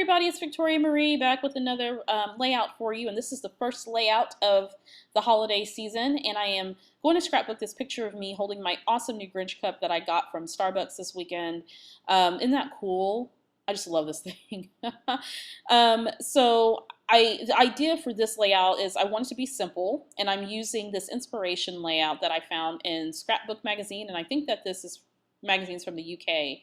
everybody, it's Victoria Marie back with another layout for you, and this is the first layout of the holiday season, and I am going to scrapbook this picture of me holding my awesome new Grinch cup that I got from Starbucks this weekend. Isn't that cool? I just love this thing. The idea for this layout is I want it to be simple, and I'm using this inspiration layout that I found in Scrapbook magazine, and I think that this is magazines from the UK.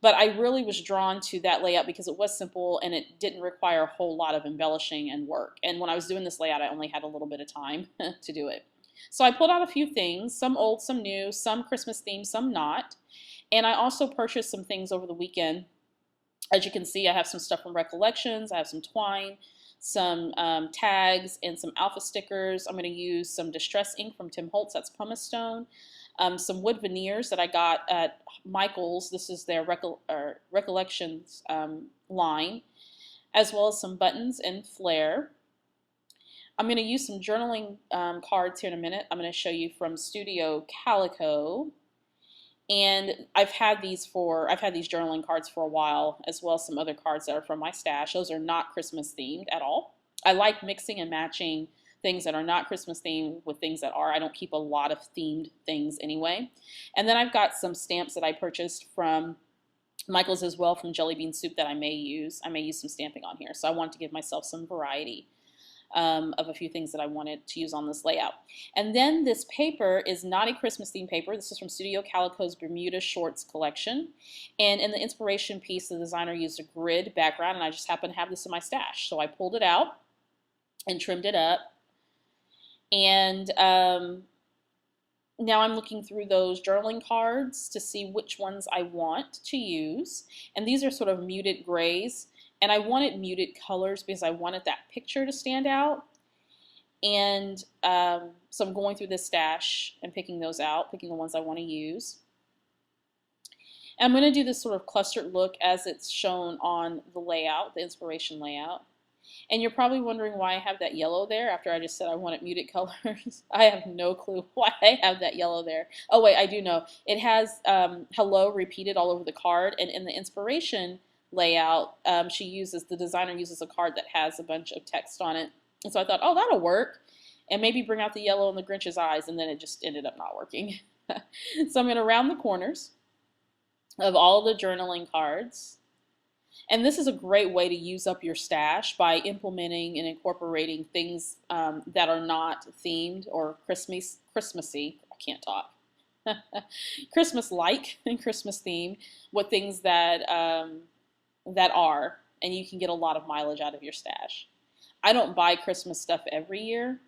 But I really was drawn to that layout because it was simple and it didn't require a whole lot of embellishing and work. And when I was doing this layout, I only had a little bit of time to do it. So I pulled out a few things, some old, some new, some Christmas themed, some not. And I also purchased some things over the weekend. As you can see, I have some stuff from Recollections. I have some twine, some tags, and some alpha stickers. I'm going to use some distress ink from Tim Holtz, that's pumice stone. Some wood veneers that I got at Michael's. This is their Recollections line, as well as some buttons and flair. I'm going to use some journaling cards here in a minute. I'm going to show you from Studio Calico. And I've had these journaling cards for a while, as well as some other cards that are from my stash. Those are not Christmas themed at all. I like mixing and matching things that are not Christmas themed with things that are. I don't keep a lot of themed things anyway. And then I've got some stamps that I purchased from Michael's as well, from Jelly Bean Soup, that I may use. I may use some stamping on here. So I wanted to give myself some variety of a few things that I wanted to use on this layout. And then this paper is not a Christmas themed paper. This is from Studio Calico's Bermuda Shorts collection. And in the inspiration piece, the designer used a grid background, and I just happen to have this in my stash. So I pulled it out and trimmed it up. And now I'm looking through those journaling cards to see which ones I want to use. And these are sort of muted grays. And I wanted muted colors because I wanted that picture to stand out. And so I'm going through this stash and picking those out, picking the ones I want to use. And I'm going to do this sort of clustered look as it's shown on the layout, the inspiration layout. And you're probably wondering why I have that yellow there after I just said I wanted muted colors. I have no clue why I have that yellow there. Oh wait, I do know. It has hello repeated all over the card, and in the inspiration layout, the designer uses a card that has a bunch of text on it. And so I thought, oh, that'll work. And maybe bring out the yellow in the Grinch's eyes, and then it just ended up not working. So I'm going to round the corners of all the journaling cards. And this is a great way to use up your stash by implementing and incorporating things that are not themed or Christmassy. I can't talk. Christmas-like and Christmas themed with things that are, and you can get a lot of mileage out of your stash. I don't buy Christmas stuff every year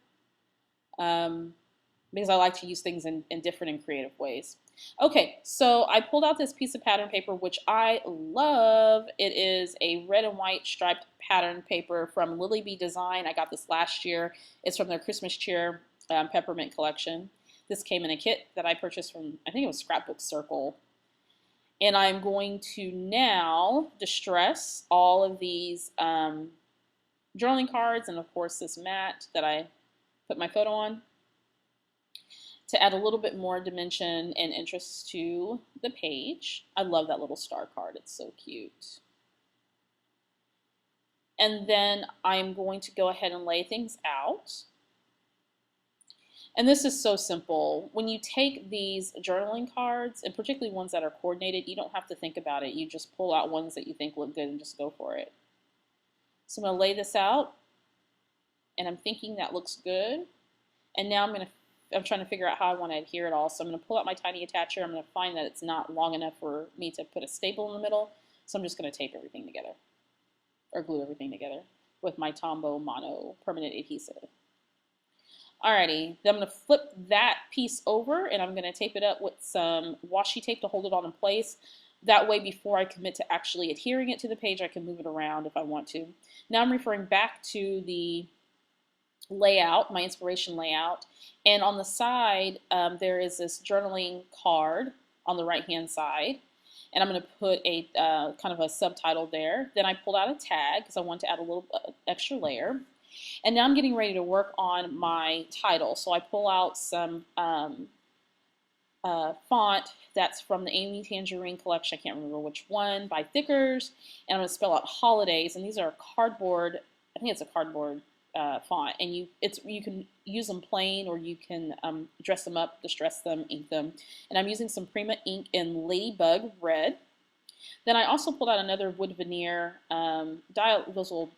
because I like to use things in different and creative ways. Okay, so I pulled out this piece of pattern paper, which I love. It is a red and white striped pattern paper from Lily Bee Design. I got this last year. It's from their Christmas Cheer Peppermint collection. This came in a kit that I purchased from, I think it was Scrapbook Circle. And I'm going to now distress all of these journaling cards, and of course this mat that I put my photo on, to add a little bit more dimension and interest to the page. I love that little star card. It's so cute. And then I'm going to go ahead and lay things out. And this is so simple. When you take these journaling cards, and particularly ones that are coordinated, you don't have to think about it. You just pull out ones that you think look good and just go for it. So I'm going to lay this out, and I'm thinking that looks good. And now I'm trying to figure out how I want to adhere it all. So I'm going to pull out my tiny attacher. I'm going to find that it's not long enough for me to put a staple in the middle. So I'm just going to tape everything together, or glue everything together with my Tombow Mono permanent adhesive. Alrighty, then I'm going to flip that piece over, and I'm going to tape it up with some washi tape to hold it all in place. That way, before I commit to actually adhering it to the page, I can move it around if I want to. Now I'm referring back to the layout, my inspiration layout, and on the side there is this journaling card on the right hand side, and I'm going to put a kind of a subtitle there. Then I pulled out a tag because I want to add a little extra layer, and now I'm getting ready to work on my title. So I pull out some font that's from the Amy Tangerine collection. I can't remember which one, by Thickers. And I'm going to spell out holidays. And these are cardboard, I think it's a cardboard font. And you can use them plain, or you can dress them up, distress them, ink them. And I'm using some Prima ink in Ladybug Red. Then I also pulled out another wood veneer, those little,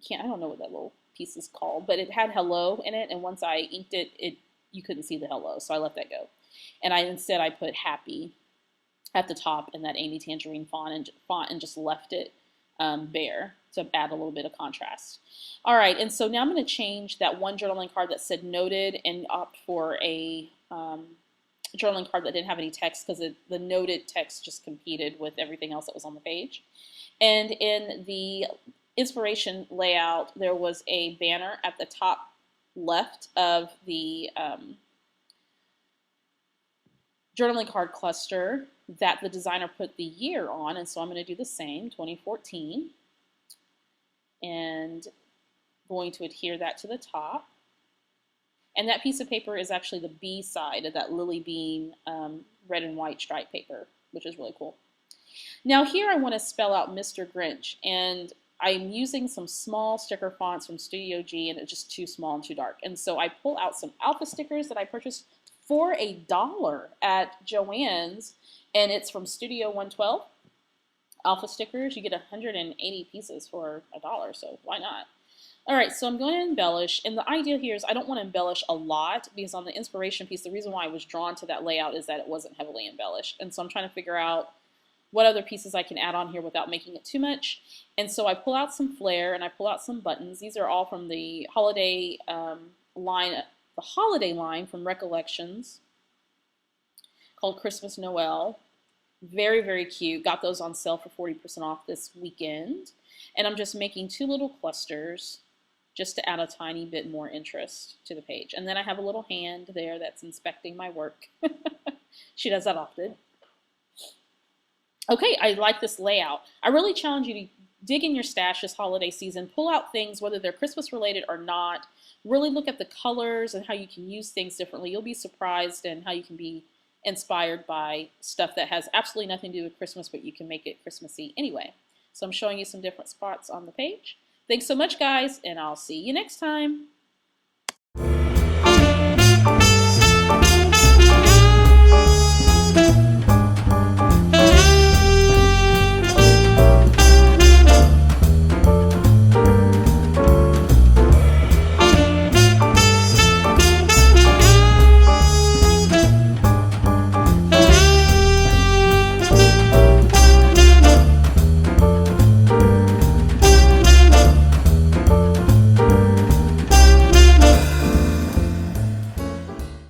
I don't know what that little piece is called, but it had hello in it. And once I inked it, you couldn't see the hello, so I let that go. And instead I put happy at the top in that Amy Tangerine font and just left it bare to add a little bit of contrast. All right, and so now I'm going to change that one journaling card that said noted and opt for a journaling card that didn't have any text, because the noted text just competed with everything else that was on the page. And in the inspiration layout, there was a banner at the top left of the journaling card cluster that the designer put the year on, and so I'm going to do the same, 2014, and going to adhere that to the top. And that piece of paper is actually the B side of that Lily Bean red and white stripe paper, which is really cool. Now here I want to spell out Mr. Grinch, and I'm using some small sticker fonts from Studio G, and it's just too small and too dark. And so I pull out some alpha stickers that I purchased for $1 at Joann's, and it's from Studio 112. Alpha stickers, you get 180 pieces for $1, so why not? All right, so I'm going to embellish, and the idea here is I don't want to embellish a lot, because on the inspiration piece, the reason why I was drawn to that layout is that it wasn't heavily embellished. And so I'm trying to figure out what other pieces I can add on here without making it too much. And so I pull out some flair and I pull out some buttons. These are all from the holiday line from Recollections, called Christmas Noel. Very, very cute. Got those on sale for 40% off this weekend. And I'm just making 2 little clusters just to add a tiny bit more interest to the page. And then I have a little hand there that's inspecting my work. She does that often. Okay, I like this layout. I really challenge you to dig in your stash this holiday season, pull out things, whether they're Christmas related or not, really look at the colors and how you can use things differently. You'll be surprised in how you can be inspired by stuff that has absolutely nothing to do with Christmas, but you can make it Christmassy anyway. So I'm showing you some different spots on the page. Thanks so much, guys, and I'll see you next time.